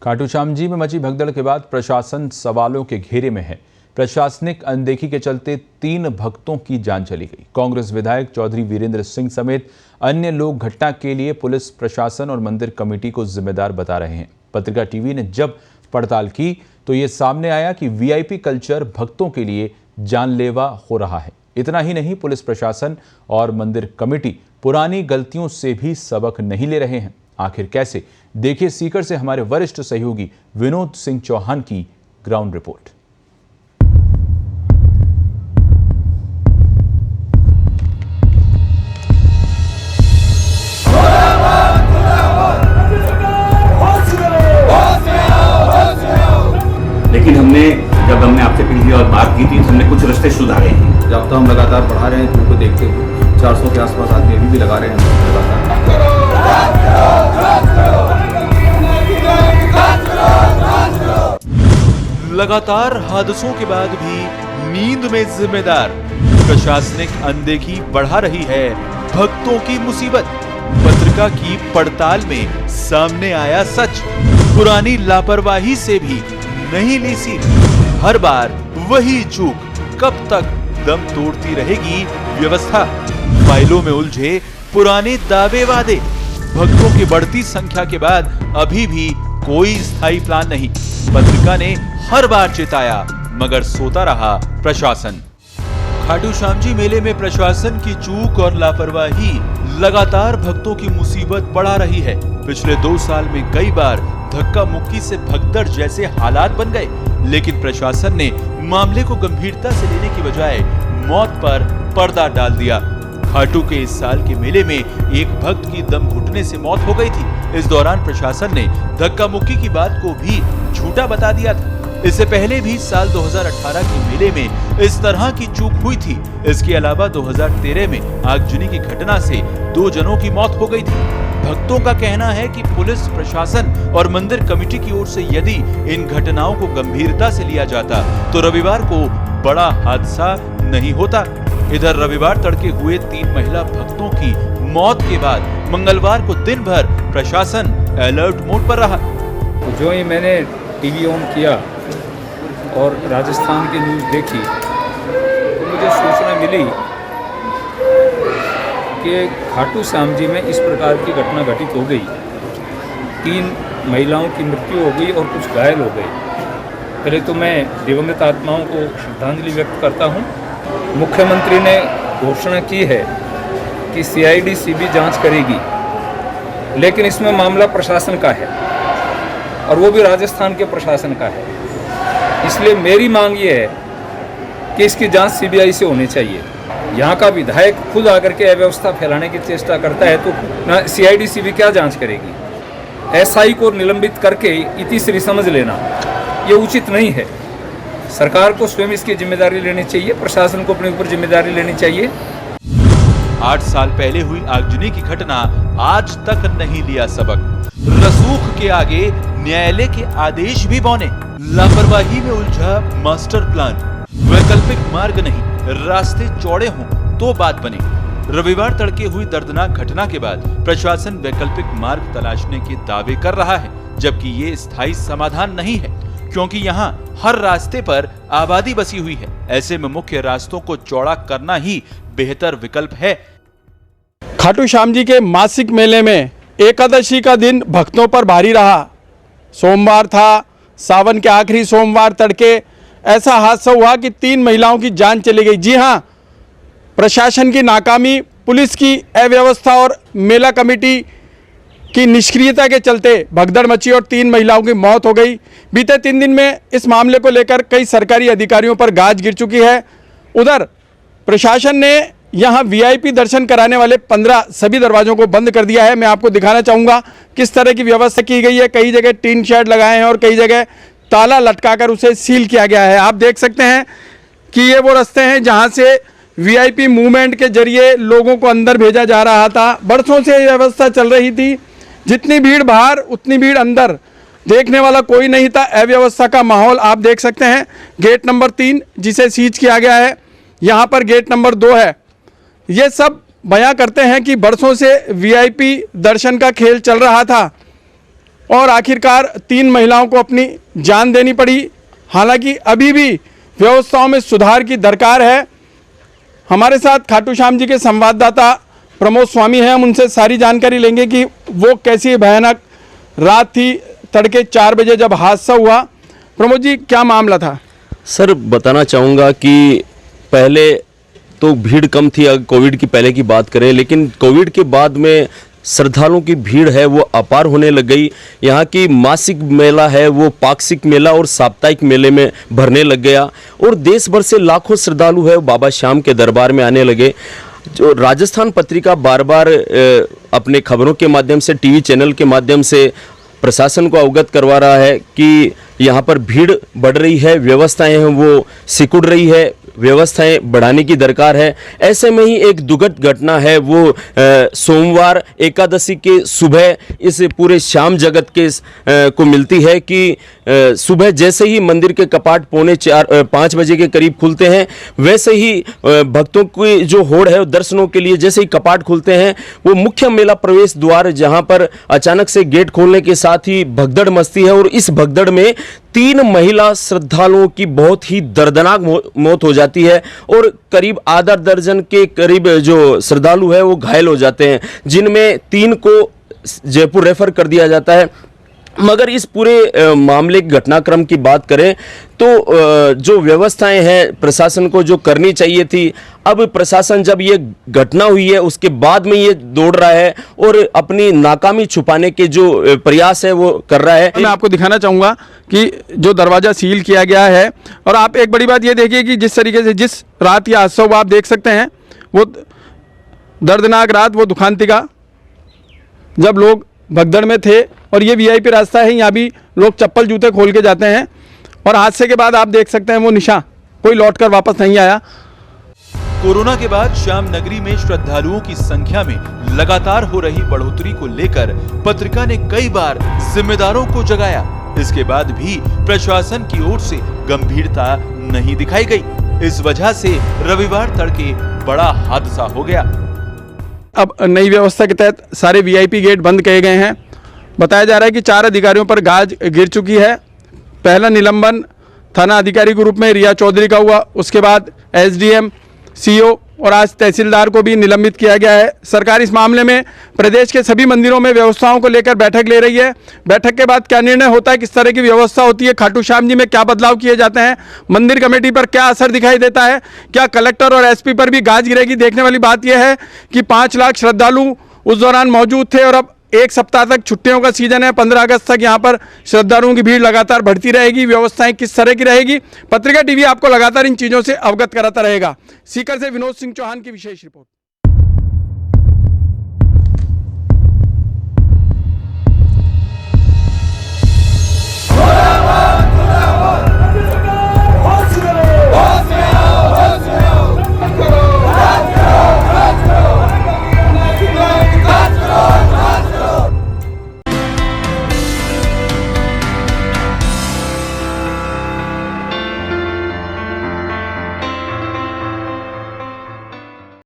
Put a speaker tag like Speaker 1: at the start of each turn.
Speaker 1: खाटू श्याम जी में मची भगदड़ के बाद प्रशासन सवालों के घेरे में है। प्रशासनिक अनदेखी के चलते 3 भक्तों की जान चली गई। कांग्रेस विधायक चौधरी वीरेंद्र सिंह समेत अन्य लोग घटना के लिए पुलिस प्रशासन और मंदिर कमेटी को जिम्मेदार बता रहे हैं। पत्रिका टीवी ने जब पड़ताल की तो ये सामने आया कि वीआईपी कल्चर भक्तों के लिए जानलेवा हो रहा है। इतना ही नहीं, पुलिस प्रशासन और मंदिर कमेटी पुरानी गलतियों से भी सबक नहीं ले रहे हैं। आखिर कैसे? देखिए सीकर से हमारे वरिष्ठ सहयोगी विनोद सिंह चौहान की ग्राउंड रिपोर्ट।
Speaker 2: लेकिन जब हमने आपसे अपील की और बात की थी तो हमने कुछ रास्ते सुधारे हैं।
Speaker 3: जब तो हम लगातार बढ़ा रहे हैं, उनको देखते हुए 400 के आसपास आदमी अभी भी लगा रहे हैं।
Speaker 4: लगातार हादसों के बाद भी नींद में जिम्मेदार प्रशासनिक अनदेखी बढ़ा रही है भक्तों की मुसीबत। पत्रिका की पड़ताल में सामने आया सच। पुरानी लापरवाही से भी नहीं ली सीख। हर बार वही चूक। कब तक दम तोड़ती रहेगी व्यवस्था? फाइलों में उलझे पुराने दावे वादे। भक्तों की बढ़ती संख्या के बाद अभी भी कोई स्थायी प्लान नहीं। पत्रिका ने हर बार चेताया मगर सोता रहा प्रशासन। खाटू श्याम जी मेले में प्रशासन की चूक और लापरवाही लगातार भक्तों की मुसीबत बढ़ा रही है। पिछले 2 साल में कई बार धक्का मुक्की से भगदड़ जैसे हालात बन गए, लेकिन प्रशासन ने मामले को गंभीरता से लेने की बजाय मौत पर पर्दा डाल दिया। खाटू के इस साल के मेले में एक भक्त की दम घुटने से मौत हो गई थी। इस दौरान प्रशासन ने धक्का मुक्की की बात को भी झूठा बता दिया था। इससे पहले भी साल 2018 के मेले में इस तरह की चूक हुई थी। इसके अलावा 2013 में आगजनी की घटना से 2 जनों की मौत हो गई थी। भक्तों का कहना है कि पुलिस प्रशासन और मंदिर कमेटी की ओर से यदि इन घटनाओं को गंभीरता से लिया जाता तो रविवार को बड़ा हादसा नहीं होता। इधर रविवार तड़के हुए 3 महिला भक्तों की मौत के बाद मंगलवार को दिन भर प्रशासन अलर्ट मोड पर रहा।
Speaker 3: जो ही मैंने टीवी ऑन किया और राजस्थान की न्यूज़ देखी तो मुझे सूचना मिली कि खाटू श्याम जी में इस प्रकार की घटना घटित हो गई। 3 महिलाओं की मृत्यु हो गई और कुछ घायल हो गए। पहले तो मैं दिवंगत आत्माओं को श्रद्धांजलि व्यक्त करता हूँ। मुख्यमंत्री ने घोषणा की है कि CID CB जांच करेगी, लेकिन इसमें मामला प्रशासन का है और वो भी राजस्थान के प्रशासन का है। इसलिए मेरी मांग ये है कि इसकी जांच CBI से होनी चाहिए। यहाँ का विधायक खुद आकर के अव्यवस्था फैलाने की चेष्टा करता है तो CID CB क्या जांच करेगी? SI को निलंबित करके इतिश्री समझ लेना ये उचित नहीं है। सरकार को स्वयं इसकी जिम्मेदारी लेनी चाहिए, प्रशासन को अपने ऊपर जिम्मेदारी लेनी चाहिए।
Speaker 4: 8 साल पहले हुई आगजनी की घटना आज तक नहीं लिया सबक। रसूख के आगे न्यायालय के आदेश भी बौने। लापरवाही में उलझा मास्टर प्लान। वैकल्पिक मार्ग नहीं, रास्ते चौड़े हों तो बात बने। रविवार तड़के हुई दर्दनाक घटना के बाद प्रशासन वैकल्पिक मार्ग तलाशने के दावे कर रहा है, जबकि ये स्थायी समाधान नहीं है, क्योंकि यहाँ हर रास्ते पर आबादी बसी हुई है। ऐसे में मुख्य रास्तों को चौड़ा करना ही बेहतर विकल्प है।
Speaker 5: खाटू श्याम जी के मासिक मेले में एकादशी का दिन भक्तों पर भारी रहा। सोमवार था, सावन के आखिरी सोमवार तड़के ऐसा हादसा हुआ कि 3 महिलाओं की जान चली गई। जी हाँ, प्रशासन की नाकामी, पुलिस की अव्यवस्था और मेला कमेटी की निष्क्रियता के चलते भगदड़ मची और 3 महिलाओं की मौत हो गई। बीते 3 दिन में इस मामले को लेकर कई सरकारी अधिकारियों पर गाज गिर चुकी है। उधर प्रशासन ने यहाँ VIP दर्शन कराने वाले 15 सभी दरवाजों को बंद कर दिया है। मैं आपको दिखाना चाहूँगा किस तरह की व्यवस्था की गई है। कई जगह टीन शेड लगाए हैं और कई जगह ताला लटकाकर उसे सील किया गया है। आप देख सकते हैं कि ये वो रास्ते हैं जहाँ से VIP मूवमेंट के जरिए लोगों को अंदर भेजा जा रहा था। बरसों से ये व्यवस्था चल रही थी। जितनी भीड़ बाहर उतनी भीड़ अंदर, देखने वाला कोई नहीं था। अव्यवस्था का माहौल आप देख सकते हैं। गेट नंबर 3 जिसे सीज किया गया है, यहाँ पर गेट नंबर 2 है। ये सब बयां करते हैं कि बरसों से VIP दर्शन का खेल चल रहा था और आखिरकार 3 महिलाओं को अपनी जान देनी पड़ी। हालांकि अभी भी व्यवस्थाओं में सुधार की दरकार है। हमारे साथ खाटू श्याम जी के संवाददाता प्रमोद स्वामी हैं, हम उनसे सारी जानकारी लेंगे कि वो कैसी भयानक रात थी, तड़के 4 बजे जब हादसा हुआ। प्रमोद जी, क्या मामला था?
Speaker 6: सर, बताना चाहूँगा कि पहले तो भीड़ कम थी, अगर कोविड की पहले की बात करें, लेकिन कोविड के बाद में श्रद्धालुओं की भीड़ है वो अपार होने लग गई। यहाँ की मासिक मेला है वो पाक्षिक मेला और साप्ताहिक मेले में भरने लग गया और देश भर से लाखों श्रद्धालु है बाबा श्याम के दरबार में आने लगे। जो राजस्थान पत्रिका बार बार अपने खबरों के माध्यम से, टीवी चैनल के माध्यम से प्रशासन को अवगत करवा रहा है कि यहाँ पर भीड़ बढ़ रही है, व्यवस्थाएं हैं वो सिकुड़ रही है, व्यवस्थाएं बढ़ाने की दरकार है। ऐसे में ही एक दुखद घटना है वो सोमवार एकादशी के सुबह इस पूरे श्याम जगत के को मिलती है कि सुबह जैसे ही मंदिर के कपाट 4-5 बजे के करीब खुलते हैं, वैसे ही भक्तों की जो होड़ है दर्शनों के लिए जैसे ही कपाट खुलते हैं, वो मुख्य मेला प्रवेश द्वार जहां पर अचानक से गेट खोलने के साथ ही भगदड़ मचती है और इस भगदड़ में 3 महिला श्रद्धालुओं की बहुत ही दर्दनाक मौत हो जाती है और करीब आधा दर्जन के करीब जो श्रद्धालु है वो घायल हो जाते हैं, जिनमें 3 को जयपुर रेफर कर दिया जाता है। मगर इस पूरे मामले के घटनाक्रम की बात करें तो जो व्यवस्थाएं हैं प्रशासन को जो करनी चाहिए थी, अब प्रशासन जब ये घटना हुई है उसके बाद में ये दौड़ रहा है और अपनी नाकामी छुपाने के जो प्रयास है वो कर रहा है।
Speaker 5: मैं आपको दिखाना चाहूँगा कि जो दरवाज़ा सील किया गया है और आप एक बड़ी बात ये देखिए कि जिस तरीके से जिस रात या हादसा हुआ आप देख सकते हैं, वो दर्दनाक रात, वो दुखांतिका, जब लोग भगदड़ में थे और ये वीआईपी रास्ता है, यहाँ भी लोग चप्पल जूते खोल के जाते हैं और हादसे के बाद आप देख सकते हैं वो निशान, कोई लौटकर वापस नहीं आया।
Speaker 4: कोरोना के बाद श्याम नगरी में श्रद्धालुओं की संख्या में लगातार हो रही बढ़ोतरी को लेकर पत्रिका ने कई बार जिम्मेदारों को जगाया। इसके बाद भी प्रशासन की ओर से गंभीरता नहीं दिखाई गई। इस वजह से रविवार तड़के बड़ा हादसा हो गया।
Speaker 5: अब नई व्यवस्था के तहत सारे वीआईपी गेट बंद किए गए हैं। बताया जा रहा है कि 4 अधिकारियों पर गाज गिर चुकी है। पहला निलंबन थाना अधिकारी के रूप में रिया चौधरी का हुआ, उसके बाद एसडीएम, सीओ और आज तहसीलदार को भी निलंबित किया गया है। सरकार इस मामले में प्रदेश के सभी मंदिरों में व्यवस्थाओं को लेकर बैठक ले रही है। बैठक के बाद क्या निर्णय होता है, किस तरह की व्यवस्था होती है, खाटू श्याम जी में क्या बदलाव किए जाते हैं, मंदिर कमेटी पर क्या असर दिखाई देता है, क्या कलेक्टर और एसपी पर भी गाज गिरेगी। देखने वाली बात यह है कि 5 लाख श्रद्धालु उस दौरान मौजूद थे और अब 1 सप्ताह तक छुट्टियों का सीजन है। 15 अगस्त तक यहाँ पर श्रद्धालुओं की भीड़ लगातार बढ़ती रहेगी। व्यवस्थाएं किस तरह की रहेगी, पत्रिका टीवी आपको लगातार इन चीज़ों से अवगत कराता रहेगा। सीकर से विनोद सिंह चौहान की विशेष रिपोर्ट।